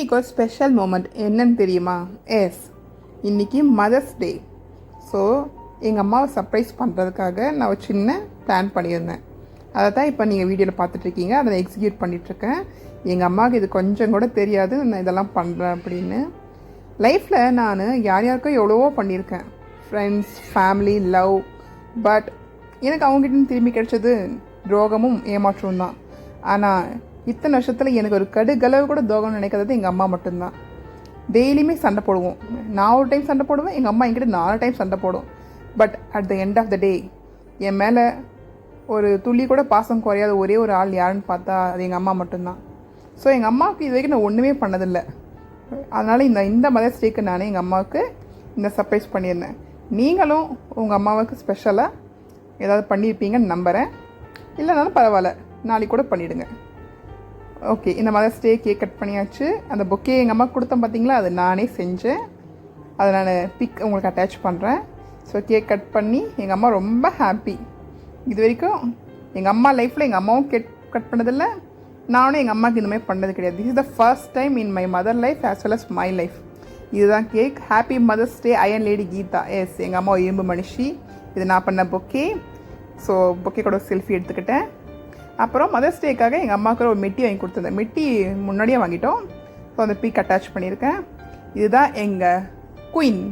இன்றைக்கி ஒரு special moment என்னன்னு தெரியுமா? இன்றைக்கி மதர்ஸ் டே. ஸோ எங்கள் அம்மாவை சர்ப்ரைஸ் பண்ணுறதுக்காக நான் ஒரு சின்ன பிளான் பண்ணியிருந்தேன். அதை தான் இப்போ நீங்கள் வீடியோவில் பார்த்துட்ருக்கீங்க. அதை எக்ஸிக்யூட் பண்ணிகிட்ருக்கேன். எங்கள் அம்மாவுக்கு இது கொஞ்சம் கூட தெரியாது நான் இதெல்லாம் பண்ணுறேன் அப்படின்னு. லைஃப்பில் நான் யார் யாருக்கும் எவ்வளவோ பண்ணியிருக்கேன், ஃப்ரெண்ட்ஸ், ஃபேமிலி, லவ். பட் எனக்கு அவங்ககிட்ட திரும்பி கிடைச்சது துரோகமும் ஏமாற்றமும் தான். ஆனால் இத்தனை வருஷத்தில் எனக்கு ஒரு கடுகளவு கூட துரோகம் நினைக்கிறது எங்கள் அம்மா மட்டும்தான். டெய்லியுமே சண்டை போடுவோம். நான் ஒரு டைம் சண்டை போடுவேன், எங்கள் அம்மா என்கிட்ட 4 டைம் சண்டை போடும். But at the end of the day என் மேலே ஒரு துளி கூட பாசம் குறையாத ஒரே ஒரு ஆள் யாருன்னு பார்த்தா அது எங்கள் அம்மா மட்டும்தான். ஸோ எங்கள் அம்மாவுக்கு இது வரைக்கும் நான் ஒன்றுமே பண்ணதில்லை. அதனால் இந்த மதர்ஸ் டேக்கு நானே எங்கள் அம்மாவுக்கு இந்த சர்ப்ரைஸ் பண்ணியிருந்தேன். நீங்களும் உங்கள் அம்மாவுக்கு ஸ்பெஷலாக ஏதாவது பண்ணியிருப்பீங்கன்னு நம்புகிறேன். இல்லைனாலும் பரவாயில்ல, நாளைக்கு கூட பண்ணிவிடுங்க. ஓகே, இந்த மதர்ஸ் டே கேக் கட் பண்ணியாச்சு. அந்த பொக்கே எங்கள் அம்மா கொடுத்தேன் பார்த்தீங்களா, அது நானே செஞ்சேன். அதை நான் பிக் உங்களுக்கு அட்டாச் பண்ணுறேன். ஸோ கேக் கட் பண்ணி எங்கள் அம்மா ரொம்ப ஹாப்பி. இது வரைக்கும் எங்கள் அம்மா லைஃப்பில் எங்கள் அம்மாவும் கட் பண்ணதில்லை, நானும் எங்கள் அம்மாவுக்கு இந்தமாதிரி பண்ணது கிடையாது. This is the first time in my mother life as well as my life. இதுதான் cake. Happy mother's day iron lady Geetha. எங்கள் அம்மா இரும்பு மனுஷி. இது நான் பண்ண பொக்கே. ஸோ பொக்கே கூட செல்ஃபி எடுத்துக்கிட்டேன். அப்புறம் மதர்ஸ் டேக்காக எங்கள் அம்மாவுக்கு ஒரு மெட்டி வாங்கி கொடுத்துருந்தேன். மெட்டி முன்னாடியே வாங்கிட்டோம். ஸோ அந்த பீக் அட்டாச் பண்ணியிருக்கேன். இதுதான் எங்கள் குயின்.